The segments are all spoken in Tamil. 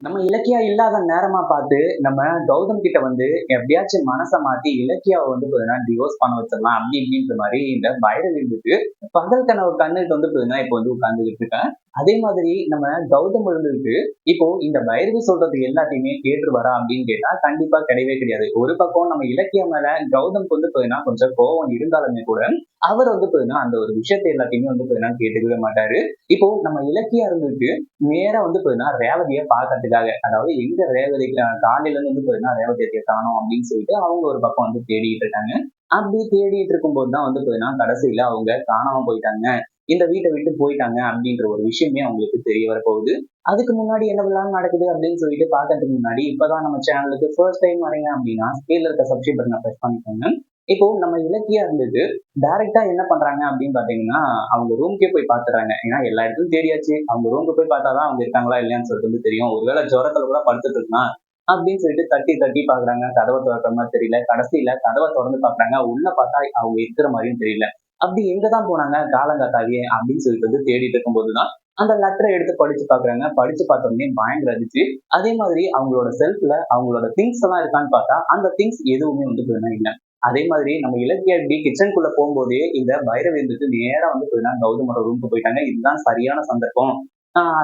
நம்ம இலக்கியா இல்லாத நேரமா பார்த்து, நம்ம கௌதம் கிட்ட வந்து எப்படியாச்சும் மனச மாத்தி இலக்கியாவ வந்து பார்த்தீங்கன்னா, டிவோர்ஸ் பண்ண வச்சிடலாம் அப்படி இப்படின்ற மாரி இந்த பைரவி இருந்துட்டு, பகல் கனவு கண்ணுட்டு வந்து பார்த்தீங்கன்னா, இப்போ வந்து உட்கார்ந்துகிட்டு இருக்கேன். அதே மாதிரி நம்ம கௌதம் இருந்துகிட்டு, இப்போ இந்த பைரவி சொல்றது எல்லாத்தையுமே கேட்டுருவாரா அப்படின்னு கேட்டா, கண்டிப்பா கிடையவே கிடையாது. ஒரு பக்கம் நம்ம இலக்கியா மேல கௌதம்க்கு வந்து பார்த்தீங்கன்னா, கொஞ்சம் கோவம் இருந்தாலுமே கூட, அவர் வந்து பார்த்தீங்கன்னா, அந்த ஒரு விஷயத்த எல்லாத்தையுமே வந்து பார்த்தீங்கன்னா கேட்டுக்கவே மாட்டாரு. இப்போ நம்ம இலக்கியா இருந்துட்டு நேரா வந்து பார்த்தீங்கன்னா, ரேவதிய பார்க்கறதுக்காக, அதாவது எங்க ரேவதி காலையில இருந்து வந்து பார்த்தீங்கன்னா, ரேவதி அத்திய காணோம் அப்படின்னு சொல்லிட்டு அவங்க ஒரு பக்கம் வந்து தேடிட்டு இருக்காங்க. அப்படி தேடிட்டு இருக்கும்போது தான் வந்து பார்த்தீங்கன்னா, கடைசியில அவங்க காணாம போயிட்டாங்க. இந்த வீட்ட விட்டு போயிட்டாங்க அப்படின்ற ஒரு விஷயமே அவங்களுக்கு தெரிய வரப்போகுது. அதுக்கு முன்னாடி என்னவெல்லாம் நடக்குது அப்படின்னு சொல்லிட்டு பார்க்கறதுக்கு முன்னாடி, இப்பதான் நம்ம சேனலுக்கு ஃபர்ஸ்ட் டைம் வரீங்க அப்படின்னா, கீழ இருக்க சப்ஸ்கிரைப் பட்டன பிரஸ் பண்ணிக்கோங்க. இப்போ நம்ம இலக்கியா இருந்துட்டு டைரக்ட்டா என்ன பண்றாங்க அப்படின்னு பார்த்தீங்கன்னா, அவங்க ரூம்க்கே போய் பார்த்துடுறாங்க. ஏன்னா எல்லா இடத்துலயும் தேடியாச்சு. அவங்க ரூம்க்கு போய் பார்த்தா தான் அவங்க இருக்காங்களா இல்லையான்னு சொல்லிட்டு வந்து தெரியும். ஒருவேளை ஜுரத்துல கூட படுத்துட்டு இருக்கலாம் அப்படின்னு சொல்லிட்டு தட்டி தட்டி பார்க்குறாங்க. கதவ தொறக்கிற மாரி தெரியல. கடைசியில கதவ தொறந்து பார்க்குறாங்க. உள்ள பார்த்தா அவங்க இருக்கிற மாரியும் தெரியல. அப்படி எங்க தான் போனாங்க காலங்காத்தாலயே அப்படின்னு சொல்லிட்டு வந்து தேடிட்டு இருக்கும்போது தான், அந்த லெட்டர எடுத்து படிச்சு பார்க்குறாங்க. படிச்சு பார்த்த உடனே பயங்கர அதிர்ச்சி. அதே மாதிரி அவங்களோட செல்ஃப்ல அவங்களோட திங்ஸ் எல்லாம் இருக்கான்னு பார்த்தா, அந்த திங்ஸ் எதுவுமே வந்து பார்த்தீங்கன்னா இல்ல. அதே மாதிரி நம்ம இலக்கியா இப்படி கிச்சனுக்குள்ள போகும்போதே இந்த பைரவி வந்துட்டு நேரா வந்து பார்த்தீங்கன்னா கௌதமோட ரூமுக்கு போயிட்டாங்க. இதுதான் சரியான சந்தர்ப்பம்.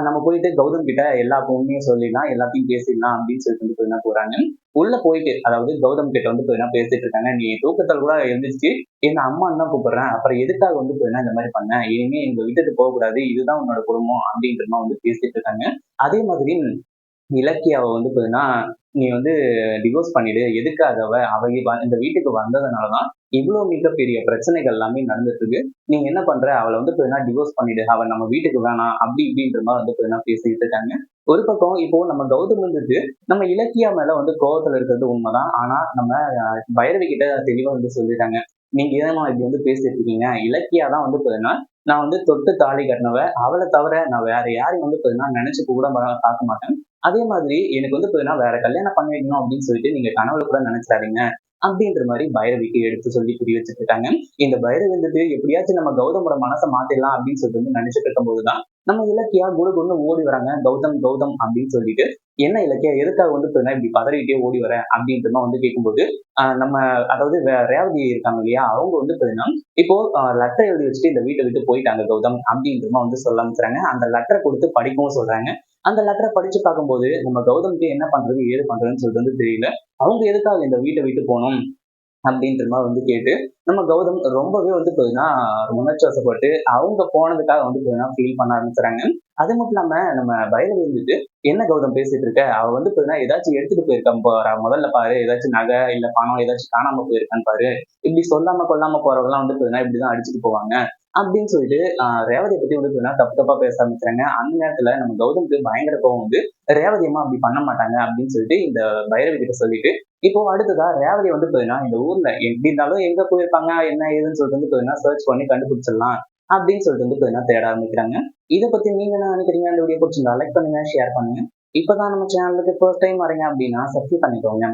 நம்ம போயிட்டு கௌதம் கிட்ட எல்லா உண்மையும் சொல்லிடலாம், எல்லாத்தையும் பேசிடலாம் அப்படின்னு சொல்லிட்டு வந்து பார்த்தீங்கன்னா போறாங்க. உள்ள போயிட்டு அதாவது கௌதம் கிட்ட வந்து பார்த்தீங்கன்னா பேசிட்டு இருக்காங்க. "நீ தூக்கத்துல கூட எழுந்திருச்சு என்ன அம்மான்னு தான் கூப்பிடுறேன். அப்புறம் எதுக்காக வந்து பார்த்தீங்கன்னா இந்த மாரி பண்ண? இனிமே எங்கள விட்டுட்டு போகக்கூடாது. இதுதான் உன்னோட குடும்பம்." அப்படின்ற மாரி வந்து பேசிட்டு இருக்காங்க. அதே மாதிரி இலக்கியாவ வந்து பார்த்தீங்கன்னா, "நீ வந்து டிவோர்ஸ் பண்ணிடு. எதுக்காக அவ? அவ இந்த வீட்டுக்கு வந்ததுனால தான் இவ்ளோ மிகப்பெரிய பிரச்சனைகள் எல்லாமே நடந்துட்டு இருக்கு. நீ என்ன பண்ற? அவள வந்து பார்த்தீங்கன்னா டிவோர்ஸ் பண்ணிடு. அவ நம்ம வீட்டுக்கு வேணாம்." அப்படி இப்படின்ற மாரி வந்து பார்த்தீங்கன்னா பேசிட்டு இருக்காங்க. ஒரு பக்கம் இப்போ நம்ம கௌதம் வந்துட்டு, நம்ம இலக்கியா மேல வந்து கோவத்துல இருக்கிறது உண்மதான். ஆனா நம்ம பைரவி கிட்ட தெளிவா வந்து சொல்லிட்டாங்க. "நீங்க ஏம்மா இப்படி வந்து பேசிட்டு இருக்கீங்க? இலக்கியா தான் வந்து பார்த்தீங்கன்னா, நான் வந்து தொட்டு தாலி கட்டினவ. அவள தவிர நான் வேற யாரையும் வந்து பார்த்தீங்கன்னா நெனச்சு கூட பார்க்க மாட்டேன். அதே மாதிரி எனக்கு வந்து பார்த்தீங்கன்னா, வேற கல்யாணம் பண்ணி வைக்கணும் அப்படின்னு சொல்லிட்டு நீங்க கனவுல கூட நினைச்சிடாதீங்க." அப்படின்ற மாரி பைரவிக்கு எடுத்து சொல்லி புரிய வச்சுட்டு இருக்காங்க. இந்த பைரவி வந்துட்டு எப்படியாச்சும் நம்ம கௌதமோட மனச மாத்திடலாம் அப்படின்னு சொல்லிட்டு வந்து நினைச்சிட்டு இருக்கும்போது தான், நம்ம இலக்கியா குடுகுடுன்னு ஓடி வராங்க. "கௌதம், கௌதம்" அப்படின்னு சொல்லிட்டு. "என்ன இலக்கியா எதுக்காக வந்து பார்த்தீங்கன்னா இப்படி பதறிட்டே ஓடி வர?" அப்படின்ற மாரி வந்து கேட்கும்போது, நம்ம அதாவது ரேவதி இருக்காங்க இல்லையா? அவங்க வந்து பார்த்தீங்கன்னா, இப்போ லெட்டர் எழுதி வச்சுட்டு இந்த வீட்ட விட்டு போயிட்டாங்க கௌதம் அப்படின்ற மாரி வந்து சொல்ல ஆரம்பிச்சுறாங்க. அந்த லெட்டர குடுத்து படிக்கவும் சொல்றாங்க. அந்த லெட்டர படிச்சு பார்க்கும்போது, நம்ம கௌதம்க்கு என்ன பண்றது? ஏது பண்றதுன்னு சொல்லிட்டு வந்து தெரியல. அவங்க எதுக்காக இந்த வீட்ட விட்டு போணும்? அப்படின்ற மாரி வந்து கேட்டு, நம்ம கௌதம் ரொம்பவே வந்து பார்த்தீங்கன்னா, உணர்ச்சி வசப்பட்டு, அவங்க போனதுக்காக வந்து பார்த்தீங்கன்னா ஃபீல் பண்ண ஆரம்பிச்சுறாங்க. அது மட்டும் இல்லாம நம்ம பைரவி வந்துட்டு, "என்ன கௌதம் பேசிட்டு இருக்க? அவ வந்து பார்த்தீங்கன்னா ஏதாச்சும் எடுத்துட்டு போயிருக்கா போறா. முதல்ல பாரு. ஏதாச்சும் நகை, இல்ல பணம் ஏதாச்சும் காணாம போயிருக்கான்னு பாரு. இப்படி சொல்லாம கொள்ளாம போறவங்கலாம் வந்து பார்த்தீங்கன்னா இப்படிதான் அடிச்சுட்டு போவாங்க." அப்படின்னு சொல்லிட்டு ரேவதிய பத்தி வந்து பார்த்தீங்கன்னா தப்பு தப்பா பேச ஆரம்பிச்சுறாங்க. அந்த நேரத்துல நம்ம கௌதம்க்கு பயங்கர கோவம் வந்து, "ரேவதி அம்மா அப்படி பண்ண மாட்டாங்க." அப்படின்னு சொல்லிட்டு இந்த பைரவி கிட்ட சொல்லிட்டு, இப்போ அடுத்ததா ரேவதி வந்து பார்த்தீங்கன்னா, இந்த ஊர்ல எப்படி இருந்தாலும் எங்க போயிருப்பாங்க, என்ன ஏதுன்னு சொல்லிட்டு வந்து பார்த்தீங்கன்னா, சர்ச் பண்ணி கண்டுபிடிச்சிடலாம். அப்படின்னு சொல்லிட்டு வந்து பார்த்தீங்கன்னா தேட ஆரம்பிக்கிறாங்க. இத பத்தி நீங்க என்ன நினைக்கிறீங்க? இந்த வீடியோ பிடிச்சிருந்தா லைக் பண்ணுங்க, ஷேர் பண்ணுங்க. இப்பதான் நம்ம சேனலுக்கு ஃபர்ஸ்ட் டைம் வரீங்க அப்படின்னா சப்ஸ்கிரைப் பண்ணிக்கோங்க.